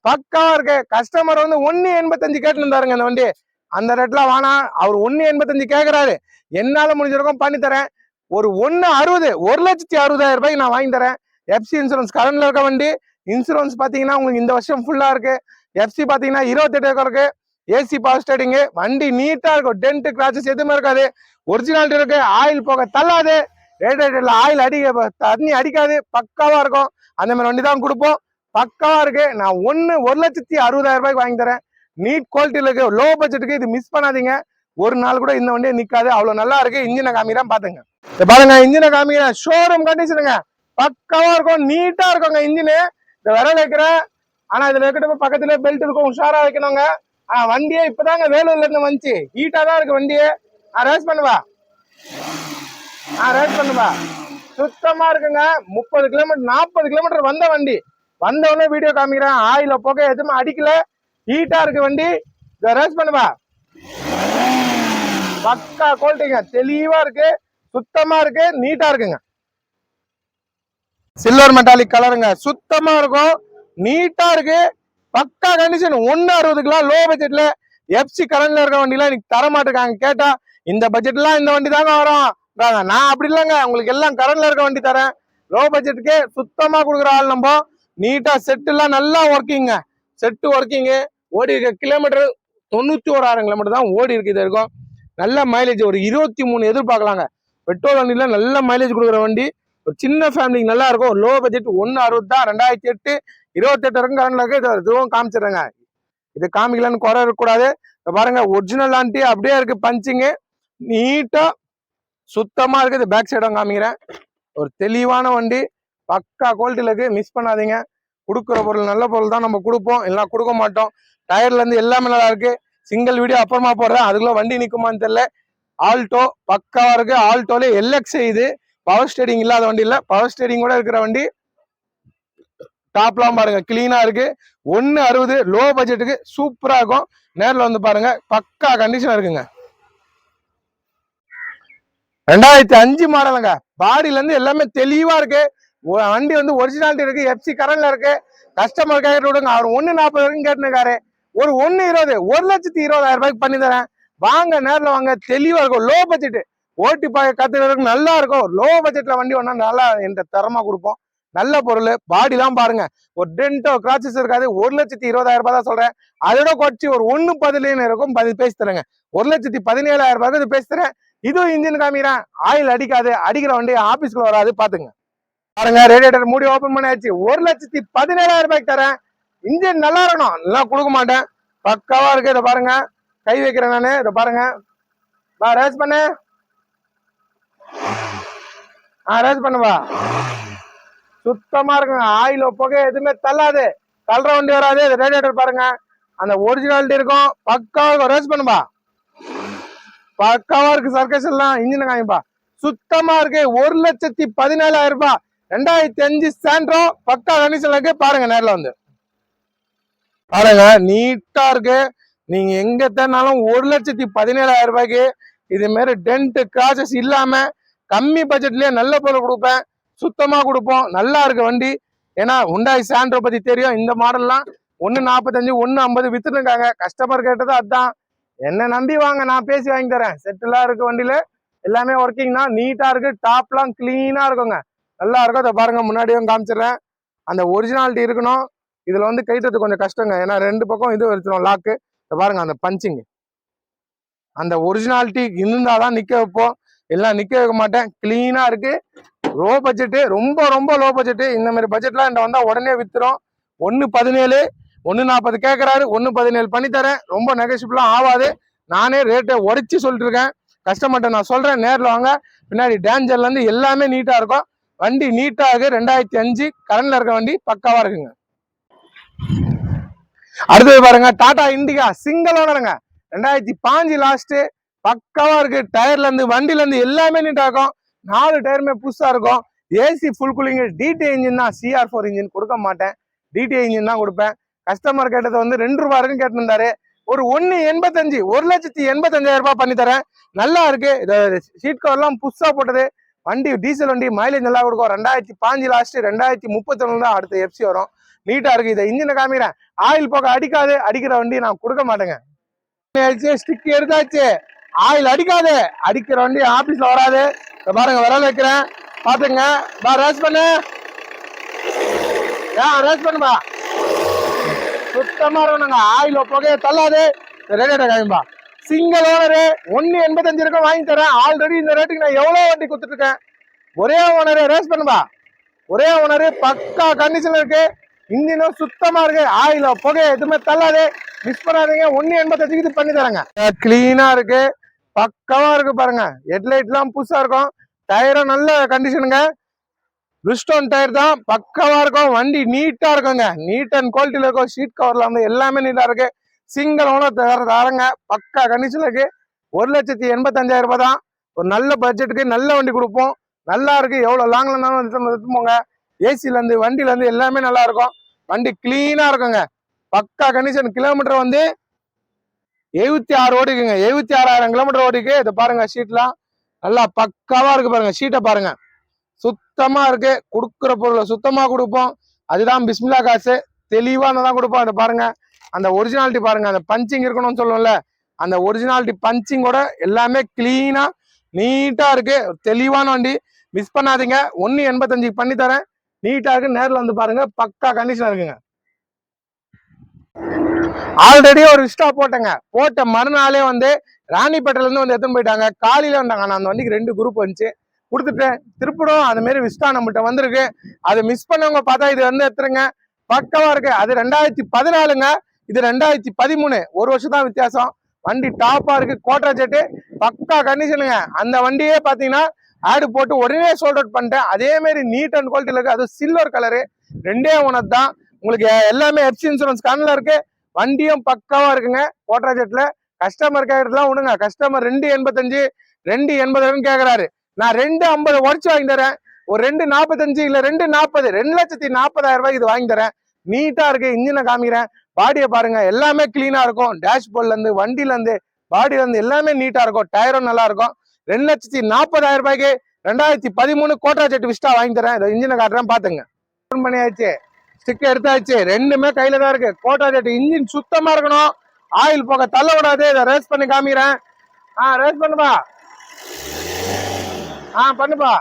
பக்காவா இருக்கு. கஸ்டமர் வந்து 1.85 கேட்டு இருந்தாருங்க இந்த வண்டி. அந்த ரேட்ல வேணா, அவர் 1.85 கேட்கிறாரு. என்னால முடிஞ்சிருக்கும் பண்ணி தரேன். ஒரு 1.60, 1,60,000 ரூபாய்க்கு நான் வாங்கி தரேன். எஃப்சி இன்சூரன்ஸ் கரண்ட்ல இருக்க வண்டி. இன்சூரன்ஸ் பாத்தீங்கன்னா உங்களுக்கு இந்த வருஷம் ஃபுல்லா இருக்கு. எஃப்சி பாத்தீங்கன்னா 28 இருக்கு. ஏசி பவர் ஸ்டேரிங், வண்டி நீட்டா இருக்கும். டென்ட் கிராச்சஸ் எதுவுமே இருக்காது. ஒரிஜினாலிட்டி இருக்கு. ஆயில் போக தள்ளாது. ரேடியேட்டர்ல ஆயில் தண்ணி அடிக்காது. பக்காவா இருக்கும். அந்த மாதிரி வண்டி தான் கொடுப்போம். பக்காவா இருக்கு. நான் 1,60,000 ரூபாய்க்கு வாங்கி தரேன். நீட் குவாலிட்டியில இருக்கு. லோ பட்ஜெட்டுக்கு இது மிஸ் பண்ணாதீங்க. ஒரு நாள் கூட இந்த வண்டியை நிக்காது. அவ்வளவு நல்லா இருக்கு. இன்ஜினை காமிக்கிறேன் பாத்துங்க. பாருங்க, இன்ஜினை காமிக்கிறேன். ஷோரூம் கண்டிஷனுங்க. பக்காவா இருக்கும். நீட்டா இருக்குங்க இன்ஜினு. இந்த விரல் வைக்கிறேன். ஆனா இதுல வைக்கிட்ட பக்கத்துல பெல்ட் இருக்கும். உஷாரா வைக்கணுங்க. வண்டியே இப்பதாங்க வேலூர்ல இருந்து வந்துச்சு. ஹீட்டா தான் இருக்கு வண்டியே. ரேஸ் பண்ணுவா, ரேஸ் பண்ணுவா. சுத்தமா இருக்குங்க. 30 கிலோமீட்டர் 40 கிலோமீட்டர் வந்த வண்டி. வந்த உடனே வீடியோ காமிக்கிறேன். ஆயில புகை எதுவுமே அடிக்கல. ஹீட்டா இருக்கு வண்டி. ரேஸ் பண்ணுவா. பக்கா குவாலிட்டிங்க. தெளிவா இருக்கு. சுத்தமா இருக்கு. நீட்டா இருக்குங்க. சில்வர் மெட்டாலிக் கலருங்க. சுத்தமா இருக்கும். நீட்டா இருக்கு. பக்கா கண்டிஷன். 1.60 லோ பட்ஜெட்ல எஃப்சி கரண்ட்ல இருக்க வண்டி எல்லாம் இன்னைக்கு தர மாட்டிருக்காங்க. கேட்டா இந்த பட்ஜெட்லாம் இந்த வண்டி தாங்க வரும். நான் அப்படி இல்லைங்க. உங்களுக்கு எல்லாம் கரண்ட்ல இருக்க வண்டி தரேன். லோ பட்ஜெட்டுக்கு சுத்தமா கொடுக்குற ஆள் நம்ம. நீட்டா செட் எல்லாம் நல்லா ஒர்க்கிங்க. Set working. ஓடி இருக்க கிலோமீட்டர் 91,000 கிலோமீட்டர் தான் ஓடி இருக்கு. இது இருக்கும். நல்ல மைலேஜ் ஒரு 23 எதிர்பார்க்கலாங்க. பெட்ரோல் வண்டியில நல்ல மைலேஜ் கொடுக்குற வண்டி. ஒரு சின்ன ஃபேமிலிக்கு நல்லா இருக்கும். லோ பட்ஜெட் 1.60 தான். 2008 28 வரைக்கும் கரண்ட்ல இருக்கு. இதுவும் காமிச்சிடுறேங்க. இது காமிக்கலன்னு குறை இருக்கக்கூடாது. பாருங்க, ஒரிஜினல் ஆண்டி அப்படியே இருக்கு. பஞ்சிங்கு நீட்டா சுத்தமா இருக்கு. இது பேக் சைடும் காமிக்கிறேன். ஒரு தெளிவான வண்டி. பக்கா குவாலிட்டியில இருக்கு. மிஸ் பண்ணாதீங்க. கொடுக்குற பொருள் நல்ல பொருள் தான் நம்ம கொடுப்போம். எல்லாம் கொடுக்க மாட்டோம். டயர்ல இருந்து எல்லாமே நல்லா இருக்கு. சிங்கிள் வீடியோ அப்புறமா போடுறேன். அதுக்குள்ள வண்டி நிக்குமான்னு தெரியல. ஆல்டோ பக்காவா இருக்கு. ஆல்டோல எல்எக்ஸ் இது. பவர் ஸ்டேரிங் இல்லாத வண்டி இல்ல, பவர் ஸ்டேரிங் கூட இருக்கிற வண்டி. டாப்லாம் பாருங்க கிளீனா இருக்கு. 1.60 லோ பட்ஜெட்டுக்கு சூப்பரா இருக்கும். நேரில் வந்து பாருங்க. பக்கா கண்டிஷன் இருக்குங்க. 2005 மாடலுங்க. பாடியில இருந்து எல்லாமே தெளிவா இருக்கு. வண்டி வந்து ஒரிஜினாலிட்டி இருக்கு. எஃப்சி கரண்ட்ல இருக்கு. கஸ்டமர் கேட்டு விடுங்க. அவர் 1.40 வரைக்கும் கேட்டுருக்காரு. ஒரு 1.20, 1,20,000 ரூபாய்க்கு பண்ணி தரேன். வாங்க, நேரில் வாங்க. தெளிவா இருக்கும். லோ பட்ஜெட் ஓட்டி பார்க்க கத்துக்கிறதுக்கு நல்லா இருக்கும். லோ பட்ஜெட்ல வண்டி ஒன்னா நல்லா என்ற தரமா கொடுப்போம். நல்ல பொருள். பாடிலாம் பாருங்க. ஒரு டென்டோ கிராச்சஸ் இருக்காது. 1,20,000 ரூபாய் தான் சொல்றேன். அதோட குறைச்சி ஒரு 1.10 இருக்கும். பேசி தரேங்க. 1,17,000 ரூபாய்க்கு இது பேசி தரேன். இதுவும் இன்ஜின் காமிக்கிறேன். ஆயில் அடிக்காது. அடிக்கிற வண்டி ஆபீஸ்க்குள்ள வராது. பாத்துங்க. பாருங்க, ரேடியேட்டர் மூடி ஓபன் பண்ணியாச்சு. 1,17,000 ரூபாய்க்கு தரேன். இன்ஜின் நல்லா இருக்கணும். நல்லா கொடுக்க மாட்டேன். பக்காவா இருக்கு. இதை பாருங்க. கை வைக்கிறேன் நானு. இதை பாருங்க, ரேஸ் பண்ணு. ரேஸ் பண்ணுவா. சுத்தமா இருக்குங்க. ஆயில புகை எதுவுமே தள்ளாது, தள்ளுற வண்டி வராது. ரேடியேட்டர் பாருங்க, அந்த ஒரிஜினாலிட்டி இருக்கும். பக்காவா இருக்கும். ரேஸ் பண்ணுவா. பக்காவா இருக்கு. சர்க்கஸ் எல்லாம் இன்ஜின் காமிப்பா. சுத்தமா இருக்கு. 1,17,000 ரூபாய். 2005 சாண்ட்ரோ. பக்கா கண்டிஷன்ல இருக்கு. பாருங்க நேரில் வந்து பாருங்க. நீட்டா இருக்கு. நீங்க எங்க தேடினாலும் 1,17,000 ரூபாய்க்கு இது மாதிரி டென்ட் கிராச்சஸ் இல்லாம கம்மி பட்ஜெட்லயே நல்ல பொருள் கொடுப்பேன். சுத்தமா கொடுப்போம். நல்லா இருக்கு வண்டி. ஏன்னா Hyundai சாண்ட்ரோ பத்தி தெரியும். இந்த மாடல்லாம் 1,45 1,50 வித்துருக்காங்க. கஸ்டமர் கேட்டது அதுதான். என்ன நம்பி வாங்க, நான் பேசி வாங்கி தரேன். செட்டிலா இருக்கு வண்டியில. எல்லாமே ஒர்க்கிங் தான். நீட்டா இருக்கு. டாப்லாம் கிளீனா இருக்குங்க. நல்லா இருக்கும். அதை பாருங்க, முன்னாடியும் காமிச்சிடுறேன். அந்த ஒரிஜினாலிட்டி இருக்கணும். இதுல வந்து கைத்தது கொஞ்சம் கஷ்டங்க. ஏன்னா 2 பக்கம் இது வச்சிடும் லாக்கு. இதை பாருங்க, அந்த பஞ்சிங், அந்த ஒரிஜினாலிட்டி இருந்தாதான் நிக்க வைப்போம். எல்லாம் நிக்க வைக்க மாட்டேன். கிளீனா இருக்கு. லோ பட்ஜெட்டு, ரொம்ப ரொம்ப லோ பட்ஜெட்டு. இந்த மாதிரி பட்ஜெட்லாம் இந்த வந்தா உடனே வித்துரும். 1,17 1,40 கேட்கறாரு. 1,17 பண்ணி தரேன். ரொம்ப நெகோசியபிளா ஆகாது. நானே ரேட்டை உடைச்சு சொல்லிட்டு இருக்கேன். கஸ்டமர்கிட்ட நான் சொல்றேன், நேரில் வாங்க. பின்னாடி டேஞ்சர்ல இருந்து எல்லாமே நீட்டா இருக்கும். வண்டி நீட்டா இருக்கு. 2005 கரண்ட்ல இருக்க வண்டி பக்காவா இருக்குங்க. அடுத்தது பாருங்க, டாடா இண்டிகா சிங்கிள் ஓனருங்க. 2005 லாஸ்ட். பக்காவா இருக்கு. டயர்ல இருந்து வண்டில இருந்து எல்லாமே நீட்டா இருக்கும். 4 டயருமே புதுசா இருக்கும். AC full cooling. DD engine தான். CR4 இன்ஜின் கொடுக்க மாட்டேன். டிடி இன்ஜின் தான் கொடுப்பேன். கஸ்டமர் கேட்டது வந்து 2 ரூபா இருக்குன்னு கேட்டிருந்தாரு. ஒரு 1,85 1,85,000 ரூபாய் பண்ணி தரேன். நல்லா இருக்கு. சீட் கவர் எல்லாம் புதுசா போட்டது. வண்டி டீசல் வண்டி, மைலேஜ் நல்லா கொடுக்கும். 2005 லாஸ்ட். 2031 தான் அடுத்த FC வரும். நீட்டா இருக்கு. இதை இன்ஜினை காமிக்கிறேன். ஆயில் போக அடிக்காது. அடிக்கிற வண்டி நான் கொடுக்க மாட்டேங்க. ஸ்டிக் எடுத்தாச்சு. ஆயில் அடிக்காது. அடிக்கிற வண்டி ஆபீஸ்ல வராது. பாருங்க, விரல் வைக்கிறேன், பாத்துங்க. ரேஸ் பண்ணு. ரேஸ் பண்ணுப்பா. சுத்தமா இருக்கணுங்க. ஆயில் புகைய தள்ளாது. ரேடியேட்டர் காமிப்பா. Single owner. 1,85 இருக்கும். வாங்கி தரேன். ஆல்ரெடி இந்த ரேட்டுக்கு நான் எவ்வளவு வண்டி கொடுத்துட்டு இருக்கேன். ஒரே ஓனரு. ரேஸ் பண்ணுப்பா. ஒரே ஓனரு. பக்கா கண்டிஷன்ல இருக்கு. இன்ஜினும் சுத்தமா இருக்கு. ஆயில புகை எதுவுமே தள்ளாது. மிஸ் பண்ணாதீங்க. 1,85 இது பண்ணி தரேங்க. கிளீனா இருக்கு. பக்காவா இருக்கு. பாருங்க, ஹெட்லைட் எல்லாம் புதுசா இருக்கும். டயரும் நல்ல கண்டிஷனுங்க. பிரிஸ்டோன் டயர் தான். பக்காவா இருக்கும். வண்டி நீட்டா இருக்குங்க. நீட் அண்ட் குவாலிட்டியில இருக்கும். சீட் கவர்ல வந்து எல்லாமே நீட்டா இருக்கு. சிங்கிள் ஓனர் தரங்க. பக்கா கண்டிஷன்ல இருக்கு. 1,85,000 ரூபாய் தான். ஒரு நல்ல பட்ஜெட்டுக்கு நல்ல வண்டி கொடுப்போம். நல்லா இருக்கு. எவ்வளவு லாங்ல இருந்தாலும் எடுத்து போங்க. ஏசில இருந்து வண்டியில இருந்து எல்லாமே நல்லா இருக்கும். வண்டி கிளீனா இருக்குங்க. பக்கா கண்டிஷன். கிலோமீட்டர் வந்து 76 ஓடிக்குங்க. 76,000 கிலோமீட்டர் ஓடிக்கு. இதை பாருங்க, ஷீட்லாம் நல்லா பக்காவா இருக்கு. பாருங்க, ஷீட்டை பாருங்க, சுத்தமா இருக்கு. கொடுக்குற பொருளை சுத்தமா கொடுப்போம். அதுதான் பிஸ்மில்லா காசு. தெளிவானதான் கொடுப்போம். அதை பாருங்க, அந்த ஒரிஜினாலிட்டி பாருங்க. அந்த பஞ்சிங் இருக்கணும்னு சொல்லுவோம்ல, அந்த ஒரிஜினாலிட்டி பஞ்சிங்கோட எல்லாமே கிளீனா நீட்டா இருக்கு. தெளிவான வண்டி. மிஸ் பண்ணாதீங்க. 1,85 பண்ணி தரேன். நீட்டா இருக்கு. நேரில் வந்து பாருங்க. பக்கா கண்டிஷனா இருக்குங்க. ஆல்ரெடி ஒரு விஸ்டா போட்டேங்க. போட்ட மறுநாளே வந்து ராணிப்பேட்டையில இருந்து வந்து எடுத்துன்னு போயிட்டாங்க. காலையில வந்தாங்க. நான் அந்த வண்டிக்கு 2 குரூப் வந்துச்சு, கொடுத்துட்டேன். திருப்படும் அந்த மாதிரி விஸ்டா நம்மகிட்ட வந்திருக்கு. அதை மிஸ் பண்ணவங்க பார்த்தா இது வந்து எடுத்துருங்க. பக்கவா இருக்கு. அது 2014ங்க. இது 2013. 1 வருஷம் தான் வித்தியாசம். வண்டி டாப்பா இருக்கு. கோட்ரா ஜெட்டு பக்கா கண்டிஷனுங்க. அந்த வண்டியே பாத்தீங்கன்னா ஆடு போட்டு உடனே சோல்ட் அவுட் பண்ணிட்டேன். அதே மாதிரி நீட் அண்ட் குவாலிட்டியில இருக்கு. அது சில்வர் கலரு. 2 ஓனர் தான். உங்களுக்கு எல்லாமே எஃப்சி இன்சூரன்ஸ் கண்ணில் இருக்கு. வண்டியும் பக்காவா இருக்குங்க. கோட்ரா ஜெட்ல கஸ்டமர் கேட்கறதுலாம் விடுங்க. கஸ்டமர் 2,85 2,80 கேட்கறாரு. நான் 2,50 உடச்சு வாங்கி தரேன். ஒரு 2,45 இல்ல 2,40 2,40,000 ரூபாய்க்கு இது வாங்கி தரேன். நீட்டா இருக்கு. இன்ஜினை காமிக்கிறேன். பாடியை பாருங்க, எல்லாமே கிளீனா இருக்கும். டேஷ்போர்ட்ல இருந்து வண்டில இருந்து பாடியில இருந்து எல்லாமே நீட்டா இருக்கும். டயரும் நல்லா இருக்கும். 2,40,000 ரூபாய்க்கு 2013 கோட்ரா ஜெட் விஸ்டா வாங்கி தரேன். இதை இன்ஜினை காட்டுறேன், பாத்துங்க. பண்ணியாச்சு. ஸ்டிக் எடுத்தாச்சு. 2மே கையில தான் இருக்கு. கோட்ரா ஜெட் இன்ஜின் சுத்தமா இருக்கணும். ஆயில் போக தள்ள விடாது. இதை ரேஸ் பண்ணி காமிக்கிறேன். ரேஸ் பண்ணுப்பா. பண்ணுப்பா.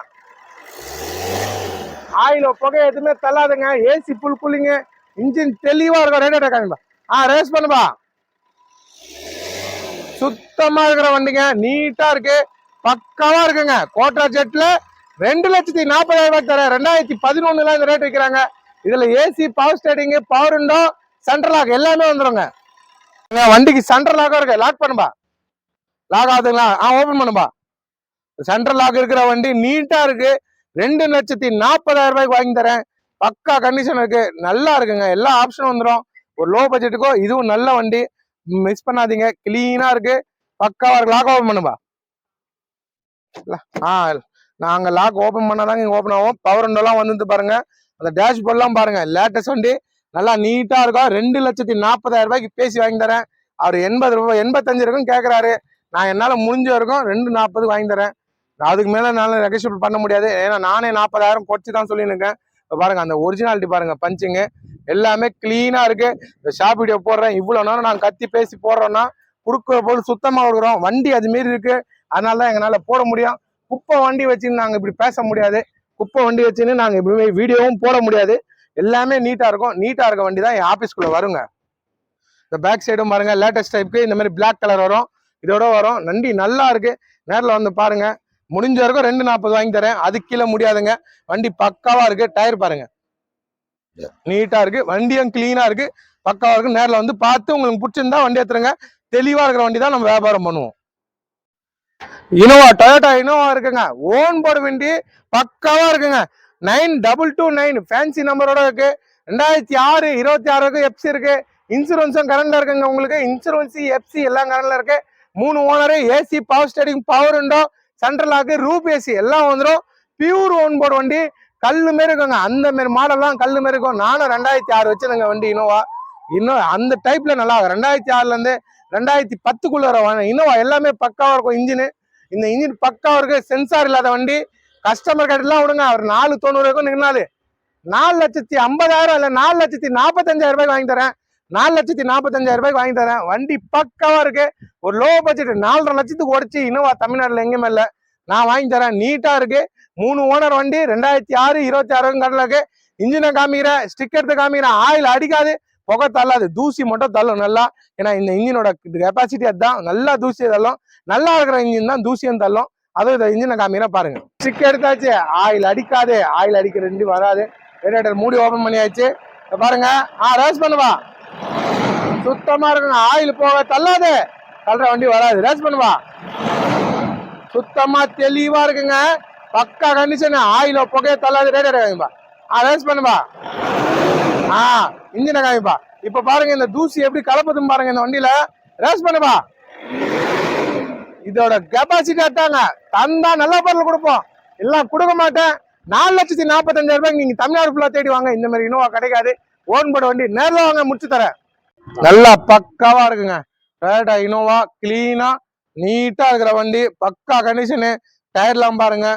ஆயில் புகை எதுவுமே தள்ளாதுங்க. AC full cooling. இன்ஜின் தெளிவா இருக்கும். ரேடியேட்டர் காமிப்பா. ரேஸ் பண்ணுப்பா. சுத்தமா இருக்கிற வண்டிங்க. நீட்டா இருக்கு. பக்காவா இருக்குங்க. கோட்ரா ஜெட்ல 2,40,000 ரூபாய்க்கு தர. 2011 இந்த ரேட் வைக்கிறாங்க. இதுல AC, power steering, power window, central lock எல்லாமே வந்துருங்க. வண்டிக்கு சென்டர் லாக்கா இருக்கு, லாக் பண்ணுப்பா. லாக் ஆகுதுங்களா? ஓபன் பண்ணுப்பா. சென்ட்ரல் லாக் இருக்கிற வண்டி நீட்டா இருக்கு. 2,40,000 ரூபாய்க்கு வாங்கி தரேன். பக்கா கண்டிஷன் இருக்கு, நல்லா இருக்குங்க. எல்லா ஆப்ஷனும் வந்துடும். ஒரு லோ பட்ஜெட்டுக்கோ இதுவும் நல்ல வண்டி, மிஸ் பண்ணாதீங்க. கிளீனா இருக்கு, பக்காவா இருக்கு. லாக் ஓபன் பண்ணுப்பா. நாங்க லாக் ஓபன் பண்ணாதாங்க இங்க ஓபன் ஆகும். பவர் விண்டோலாம் வந்து பாருங்க, அந்த டேஷ்போர்ட் எல்லாம் பாருங்க, லேட்டஸ்ட் வண்டி, நல்லா நீட்டா இருக்கும். 2,40,000 ரூபாய்க்கு பேசி வாங்கி தரேன். அவர் 80 ரூபாய் 85 இருக்கும் கேட்கறாரு. நான் என்னால முடிஞ்ச வரைக்கும் 2,40 வாங்கி தரேன். அதுக்கு மேல என்னால நெகோஷியபிள் பண்ண முடியாது. ஏன்னா நானே 40,000 குறைச்சி தான் சொல்லியிருக்கேன். பாருங்க அந்த ஒரிஜினாலிட்டி பாருங்க, பஞ்சிங்க எல்லாமே கிளீனா இருக்கு. இந்த ஷாப் வீடியோ போடுறேன், இவ்வளவு நேரம் நான் கத்தி பேசி போடுறோம்னா குடுக்குற போது சுத்தமா கொடுக்குறோம். வண்டி அது மாரி இருக்கு, அதனாலதான் எங்களால போட முடியும். குப்பை வண்டி வச்சுன்னு நாங்க இப்படி பேச முடியாது. குப்பை வண்டி வச்சுன்னு நாங்க இப்படி வீடியோவும் போட முடியாது. எல்லாமே நீட்டா இருக்கும். நீட்டா இருக்க வண்டி தான் என் ஆபீஸ்க்குள்ள வருங்க. இந்த பேக் சைடும் பாருங்க, லேட்டஸ்ட் டைப்க்கு இந்த மாதிரி பிளாக் கலர் வரும், இதோட வரும். வண்டி நல்லா இருக்கு, நேரில் வந்து பாருங்க. முடிஞ்ச வரைக்கும் 2,40 வாங்கி தரேன். அதுக்கு கீழே முடியாதுங்க. வண்டி பக்காவா இருக்கு. டயர் பாருங்க நீட்டா இருக்கு, வண்டியும் கிளீனா இருக்கு, பக்காவா இருக்கு. நேரில் வந்து பார்த்து உங்களுக்கு பிடிச்சிருந்தா வண்டி எடுத்துருங்க. தெளிவா இருக்கிற வண்டி தான் நம்ம வியாபாரம் பண்ணுவோம். இனோவா, டொயோட்டா இனோவா இருக்குங்க. ஓன் போர்டு வண்டி பக்காவா இருக்குங்க. 9229 ஃபேன்சி நம்பரோட இருக்கு. 2006 26 எப்சி இருக்கு. இன்சூரன்ஸும் கரண்ட்ல இருக்குங்க. உங்களுக்கு இன்சூரன்ஸ் எப்சி எல்லாம் கரண்ட்ல இருக்கு. 3 owner, AC, power steering, power window, central lock, roof AC எல்லாம் வந்துடும். பியூர் ஓன் போர்டு வண்டி, கல்லு மாரி இருக்குங்க. அந்த மாரி மாடல்லாம் கல்லு மாரி இருக்கும். நானும் 2006 வச்சிருங்க வண்டி இனோவா. இன்னும் அந்த டைப்ல நல்லா 2006ல இருந்து 2010க்குள்ள வர இனோவா எல்லாமே பக்காவா இருக்கும். இந்த இன்ஜின் பக்காவா இருக்கு. சென்சார் இல்லாத வண்டி. கஸ்டமர் கேட்டெல்லாம் விடுங்க, அவர் 4,90 நின்னாலு 4,50,000 இல்ல 4,45,000 ரூபாய்க்கு வாங்கி தரேன். 4,45,000 ரூபாய்க்கு வாங்கி தரேன். வண்டி பக்காவா இருக்கு. ஒரு லோ பட்ஜெட் 4,50,000 லட்சத்துக்கு உடச்சு இனோவா தமிழ்நாடுல எங்கேயுமே இல்ல, நான் வாங்கி தரேன். நீட்டா இருக்கு. 3 ஓனர் வண்டி, 2006 26 கடல இருக்கு. இன்ஜினை காமிக்கிறேன், ஸ்டிக் எடுத்து காமிக்கிறேன். ஆயில் அடிக்காது, புகை தள்ளாது, தூசி மட்டும் தள்ளும் நல்லா. ஏன்னா இந்த இன்ஜினோட கெப்பாசிட்டி அதுதான், நல்லா தூசி தள்ளும். நல்லா இருக்கிற இன்ஜின் தான் தூசியும் தள்ளும். அதுவும் இந்த இன்ஜினை காமிக்கிறேன் பாருங்க. ஸ்டிக் எடுத்தாச்சு, ஆயில் அடிக்காது, ஆயில் அடிக்கிற வண்டி வராது. ரேடியேட்டர் மூடி ஓபன் பண்ணியாச்சு பாருங்க. ரேஸ் பண்ணுவா, சுத்தமா இருக்குங்க. ஆயில் போக தள்ளாது, தள்ளுற வண்டி வராது. ரேஸ் பண்ணுவா, சுத்தமா தெளிவா இருக்குங்க. பக்கா கண்டிஷன், ஆயில புகைய தள்ளாது. ரேடியேட்டர் காமிப்பா, ரேஸ் பண்ணுவா. இன்ஜினை காமிப்பா. இப்ப பாருங்க இந்த தூசி எப்படி கலப்பதும் பாருங்க இந்த வண்டியில. ரேஸ் பண்ணுவா. இதோட கெப்பாசிட்டி அதாங்க. தந்தா நல்ல பொருள் கொடுப்போம், எல்லாம் கொடுக்க மாட்டேன். 4,45,000 ரூபாய்க்கு நீங்க தமிழ்நாடு ஃபுல்லா தேடி வாங்க, இந்த மாதிரி இனோவா கிடைக்காது. ஓன் போர்டு வண்டி, நேரில் வாங்க, முடிச்சு தரேன். நல்லா பக்காவா இருக்குங்க. டொயோட்டா இனோவா கிளீனா நீட்டா இருக்கிற வண்டி, பக்கா கண்டிஷனு. டயர்லாம் பாருங்க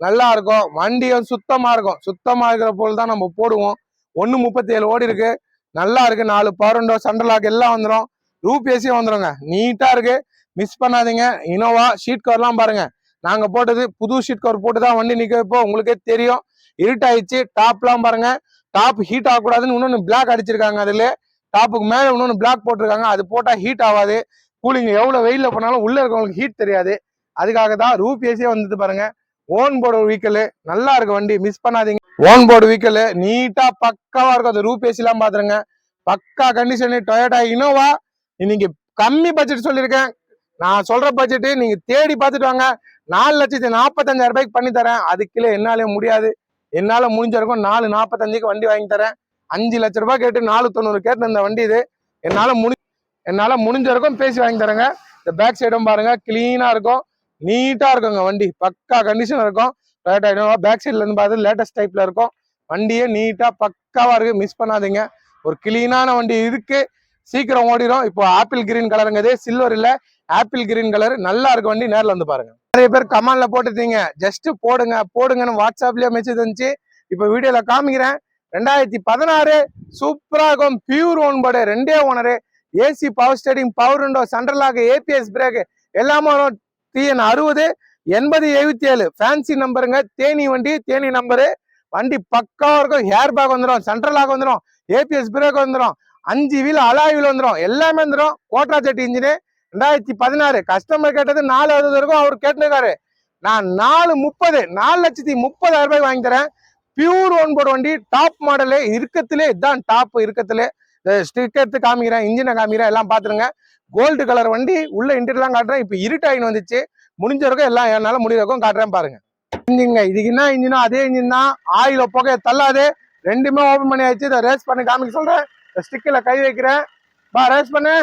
நல்லா இருக்கும். வண்டியும் சுத்தமா இருக்கும். சுத்தமா இருக்கிற போல் தான் நம்ம போடுவோம். 1.37 ஓடி இருக்கு, நல்லா இருக்கு. 4 பவர் விண்டோ, சென்ட்ரல் லாக் எல்லாம் வந்துடும். ரூப் ஏசியும் வந்துருங்க. நீட்டா இருக்கு, மிஸ் பண்ணாதீங்க. இனோவா ஷீட் கவர்லாம் பாருங்க, நாங்க போட்டது புது ஷீட் கவர் போட்டு தான் வண்டி நிக்க வைப்போம். உங்களுக்கே தெரியும், இருட்டாயிடுச்சு. டாப்லாம் பாருங்க, டாப் ஹீட் ஆகக்கூடாதுன்னு இன்னொன்னு பிளாக் அடிச்சிருக்காங்க. அதுல டாப்புக்கு மேல இன்னொன்னு பிளாக் போட்டிருக்காங்க. அது போட்டா ஹீட் ஆகாது. கூலிங் எவ்வளவு வெயில்ல போனாலும் உள்ள இருக்கவங்களுக்கு ஹீட் தெரியாது. அதுக்காக தான் ரூப் ஏசியே வந்துட்டு பாருங்க. ஓன் போர்டு வீக்கல் நல்லா இருக்கு வண்டி, மிஸ் பண்ணாதீங்க. ஓன் போர்டு வீக்கல் நீட்டா பக்காவா இருக்கும். அந்த ரூப் ஏசி எல்லாம் பாத்துருங்க, பக்கா கண்டிஷன். டொயோட்டா இனோவா இன்னைக்கு கம்மி பட்ஜெட் சொல்லியிருக்கேன். நான் சொல்ற பட்ஜெட் நீங்க தேடி பார்த்துட்டு வாங்க. 4,45,000 ரூபாய்க்கு பண்ணி தரேன். அதுக்குள்ள என்னாலே முடியாது. என்னால முடிஞ்ச வரைக்கும் 4,45க்கு வண்டி வாங்கி தரேன். 5 லட்சம் ரூபாய் கேட்டு 4,90 கேட்டு இந்த வண்டி இது. என்னால முடிஞ்ச வரைக்கும் பேசி வாங்கி தரேங்க. இந்த பேக் சைடும் பாருங்க, கிளீனா இருக்கும், நீட்டா இருக்குங்க. வண்டி பக்கா கண்டிஷன் இருக்கும். டொயோட்டா இனோவா பேக் சைட்ல இருந்து பார்த்து லேட்டஸ்ட் டைப்ல இருக்கும். வண்டியே நீட்டா பக்காவா இருக்கு, மிஸ் பண்ணாதீங்க. ஒரு கிளீனான வண்டி இருக்கு, சீக்கிரம் ஓடிடும். இப்போ ஆப்பிள் கிரீன் கலருங்க, சில்வர் இல்ல, ஆப்பிள் கிரீன் கலர் நல்லா இருக்கு வண்டி. நேரில் வந்து பாருங்க. நிறைய பேர் கமெண்ட்ல போட்டுட்டீங்க, ஜஸ்ட் போடுங்கன்னு வாட்ஸ்அப்லயே மெசேஜ் வந்துச்சு. இப்ப வீடியோல காமிக்கிறேன். 2016 சூப்பரா இருக்கும். Pure own board, 2 owner, AC, power steering, power window, central lock, ABS brake எல்லாமே வரும். TN 60 8077 fancy நம்பருங்க. தேனி வண்டி, தேனி நம்பரு. வண்டி பக்காவா இருக்கும். ஹேர் பேக் வந்துடும், சென்ட்ரல் லாக் வந்துடும், ஏபிஎஸ் பிரேக் வந்துடும், 5 வீல் அலாய் வீல் வந்துடும், எல்லாமே வந்துடும். கோட்ரா ஜெட் இன்ஜின் 2016. கஸ்டமர் கேட்டது 4,60 இருக்கும், அவர் கேட்டுருக்காரு. நான் 4,30 4,30,000 ரூபாய் வாங்கி தரேன். பியூர் ஓன் போர்டு வண்டி, டாப் மாடலு இருக்கத்திலே, இதுதான் டாப் இருக்கத்திலே. ஸ்டிக் எடுத்து காமிக்கிறேன், இன்ஜினை காமிக்கிறேன், எல்லாம் பாத்துருங்க. கோல்டு கலர் வண்டி, உள்ள இன்டீரியர்லாம் காட்டுறேன். இப்ப இருட்டாயின்னு வந்துச்சு, முடிஞ்ச வரைக்கும் எல்லாம் என்னால முடியறக்கும் காட்டுறேன் பாருங்க. இன்ஜின்ங்க, இதுக்கு என்ன இன்ஜினோ அதே இன்ஜின் தான், ஆயில புகைய தள்ளாது. ரெண்டுமே ஓபன் பண்ணி ஆயிடுச்சு. இதை ரேஸ் பண்ணி காமிக்க சொல்றேன். ஸ்டிக்கில் கை வைக்கிறேன், பா ரேஸ் பண்ணு.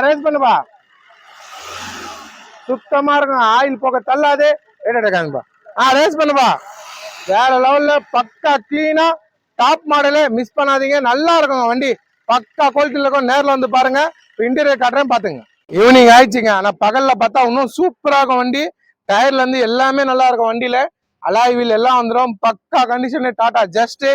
ரேஸ் பண்ணுப்பா, சுத்தமா இருக்கும், ஆயில் போக தள்ளாது. காமிப்பா, ரேஸ் பண்ணுப்பா. வேற லெவல்ல பக்கா கிளீனா டாப் மாடலு, மிஸ் பண்ணாதீங்க. நல்லா இருக்குங்க வண்டி, பக்கா குவாலிட்டியில இருக்கும். நேரில் வந்து பாருங்க, இன்டீரியர் காட்டுறேன் பாத்துங்க. ஈவினிங் ஆயிடுச்சுங்க, ஆனா பகல்ல பார்த்தா இன்னும் சூப்பரா இருக்கும் வண்டி. டயர்ல இருந்து எல்லாமே நல்லா இருக்கும் வண்டியில. அலாய் வீல் எல்லாம் வந்துடும், பக்கா கண்டிஷன். டாடா ஜஸ்ட்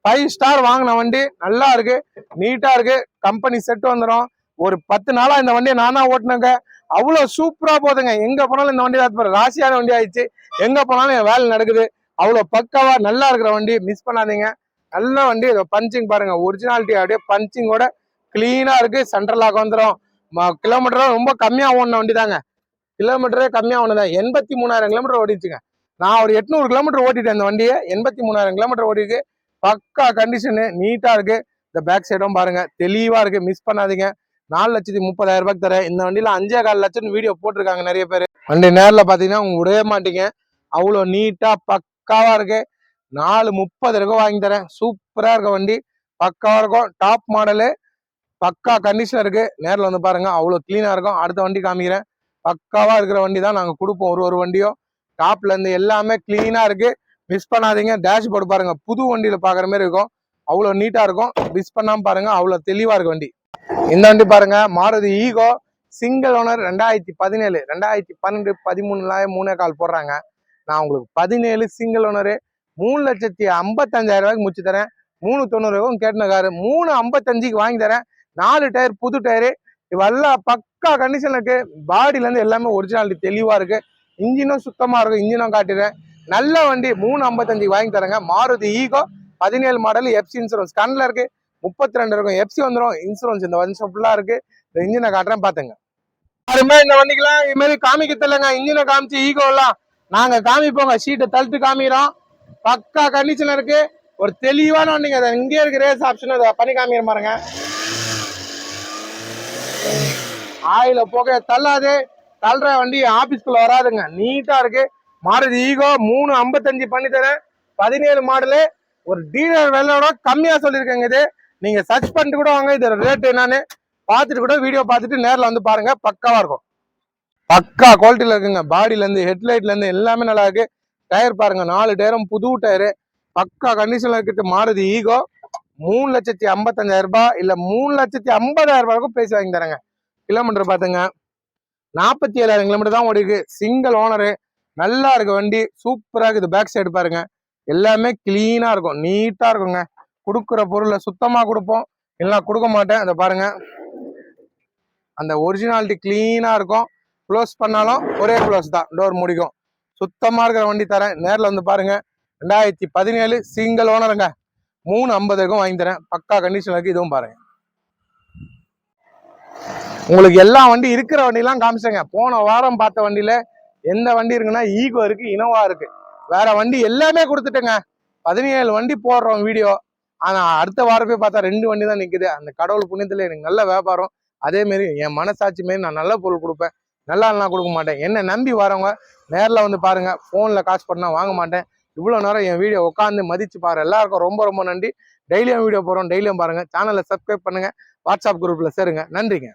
5 ஸ்டார் வாங்கின வண்டி, நல்லா இருக்கு, நீட்டா இருக்கு. கம்பெனி செட் வந்துடும். ஒரு 10 நாளா இந்த வண்டியை நான் தான் ஓட்டினேங்க. அவ்வளவு சூப்பரா போதுங்க. எங்க போனாலும் இந்த வண்டி தான், ராசியான வண்டி ஆயிடுச்சு. எங்க போனாலும் என் வேலை நடக்குது. அவ்வளவு பக்காவா நல்லா இருக்கிற வண்டி, மிஸ் பண்ணாதீங்க. நல்ல வண்டி. பஞ்சிங் பாருங்க, ஒரிஜினாலிட்டி அப்படியே பஞ்சிங்கோட கிளீனா இருக்கு. சென்ட்ரல் லாக் வந்துடும். கிலோமீட்டர் ரொம்ப கம்மியா ஓடின வண்டி தாங்க. கிலோமீட்டரே கம்மியா ஓடுதான், 83,000 கிலோமீட்டர் ஓடிச்சுங்க. நான் ஒரு 800 கிலோமீட்டர் ஓட்டிட்டேன் இந்த வண்டியை. 83,000 கிலோமீட்டர் ஓடிருக்கு. பக்கா கண்டிஷனு, நீட்டா இருக்கு. இந்த பேக் சைடும் பாருங்க, தெளிவா இருக்கு, மிஸ் பண்ணாதீங்க. 4,30,000 ரூபாய்க்கு தரேன். இந்த வண்டியில 5,4 லட்சம் வீடியோ போட்டிருக்காங்க நிறைய பேர். வண்டி நேரில் பாத்தீங்கன்னா உங்க விடவே மாட்டீங்க, அவ்வளோ நீட்டா பக்காவா இருக்கு. 4,30 இருக்கும் வாங்கி தரேன். சூப்பரா இருக்க வண்டி, பக்காவா இருக்கும். டாப் மாடலு, பக்கா கண்டிஷன் இருக்கு. நேரில் வந்து பாருங்க, அவ்வளோ கிளீனா இருக்கும். அடுத்த வண்டி காமிக்கிறேன். பக்காவா இருக்கிற வண்டி தான் நாங்க கொடுப்போம். ஒரு வண்டியும் டாப்ல இருந்து எல்லாமே கிளீனா இருக்கு, மிஸ் பண்ணாதீங்க. டேஷ்போர்டு பாருங்க, புது வண்டியில பாக்குற மாதிரி இருக்கும், அவ்வளவு நீட்டா இருக்கும். மிஸ் பண்ணாம பாருங்க, அவ்வளவு தெளிவா இருக்கு வண்டி. இந்த வண்டி பாருங்க, மாருதி ஈகோ, சிங்கிள் ஓனர், 2017, 2012, 13 3.4 போடுறாங்க. நான் உங்களுக்கு 17 சிங்கிள் ஓனரு, 3,55,000 ரூபாய்க்கு முடிச்சு தரேன். 3,90 கேட்டின காரு, 3,55 வாங்கி தரேன். 4 டயர், புது டயரு, இவெல்லாம் பக்கா கண்டிஷன் இருக்கு. பாடியில இருந்து எல்லாமே ஒரிஜினாலிட்டி தெளிவா இருக்கு. இன்ஜினும் சுத்தமா இருக்கும், இன்ஜினும் காட்டுறேன். நல்ல வண்டி, 3,55 வாங்கி தரேங்க. Maruti Eeco 17 model, FC insurance கண்ணில் இருக்கு. 32 இருக்கும், எஃப்சி வந்துடும். இன்சூரன்ஸ் இந்த வருஷம் ஃபுல்லா இருக்கு. இந்த இன்ஜினை காட்டுறேன் பாத்துங்க. யாருமே இந்த வண்டிக்கெல்லாம் இது மாதிரி காமிக்க தெரியலங்க. இன்ஜினை காமிச்சு ஈகோ எல்லாம் நாங்க காமிப்போங்க, ஷீட்டை தள்ளிட்டு காமிக்கிறோம். பக்கா கண்டிஷன் இருக்கு, ஒரு தெளிவான வண்டிங்க. அதை இங்கே இருக்கு ரேஸ் ஆப்ஷன், அதை பண்ணி காமிக்கிற பாருங்க. ஆயில போக தள்ளாது, தள்ளுற வண்டி ஆபீஸ்க்குள்ள வராதுங்க, நீட்டா இருக்கு. மாருதி ஈகோ 3,55 பண்ணி தரேன். 17 மாடலு, ஒரு டீலர் விலையோட கம்மியா சொல்லியிருக்கேங்க. இது நீங்க சர்ச் பண்ணிட்டு கூட வாங்க, இது ரேட் என்னன்னு பார்த்துட்டு கூட வீடியோ பார்த்துட்டு நேரில் வந்து பாருங்க, பக்காவா இருக்கும். பக்கா குவாலிட்டியில இருக்குங்க. பாடியில இருந்து ஹெட்லைட்ல இருந்து எல்லாமே நல்லா இருக்கு. டயர் பாருங்க, 4 டயரும் புது டயரு, பக்கா கண்டிஷன்ல இருக்கு. மாருதி ஈகோ 3,55,000 ரூபாய் இல்ல 3,50,000 ரூபாய்க்கும் பேசி வாங்கி தரேங்க. கிலோமீட்டர் பாத்துங்க, 47,000 கிலோமீட்டர் தான் ஓடிருக்கு. சிங்கிள் ஓனரு, நல்லா இருக்கு வண்டி, சூப்பரா இருக்குது. பேக் சைடு பாருங்க, எல்லாமே கிளீனா இருக்கும், நீட்டா இருக்குங்க. கொடுக்குற பொருளை சுத்தமா கொடுப்போம், இல்லைன்னா கொடுக்க மாட்டேன். அதை பாருங்க, அந்த ஒரிஜினாலிட்டி கிளீனா இருக்கும். க்ளோஸ் பண்ணாலும் ஒரே க்ளோஸ் தான், டோர் முடிக்கும். சுத்தமா இருக்கிற வண்டி தரேன். நேரில் வந்து பாருங்க. 2017 சிங்கிள் ஓனருங்க, 3,50 வாங்கி தரேன். பக்கா கண்டிஷன் இருக்கு. இதுவும் பாருங்க. உங்களுக்கு எல்லா வண்டி இருக்கிற வண்டிலாம் காமிச்சேங்க. போன வாரம் பார்த்த வண்டியில எந்த வண்டி இருக்குன்னா ஈகோ இருக்கு, இனோவா இருக்கு. வேற வண்டி எல்லாமே கொடுத்துட்டேங்க. 17 வண்டி போடுறோம் வீடியோ. ஆனா அடுத்த வாரம் போய் பார்த்தா 2 வண்டி தான் நிக்குது. அந்த கடவுள் புண்ணியத்துல எனக்கு நல்ல வியாபாரம். அதே மாதிரி என் மனசாட்சி மாரி நான் நல்ல பொருள் கொடுப்பேன், நல்லா கொடுக்க மாட்டேன். என்ன நம்பி வரவங்க நேரில் வந்து பாருங்க. போன்ல காசு பண்ணா வாங்க மாட்டேன். இவ்வளவு நேரம் என் வீடியோ உட்காந்து மதிச்சு பாரு. எல்லாருக்கும் ரொம்ப ரொம்ப நன்றி. டெய்லியும் வீடியோ போறோம், டெய்லியும் பாருங்க. சேனலை சப்ஸ்கிரைப் பண்ணுங்க, வாட்ஸ்அப் குரூப்ல சேருங்க. நன்றிங்க.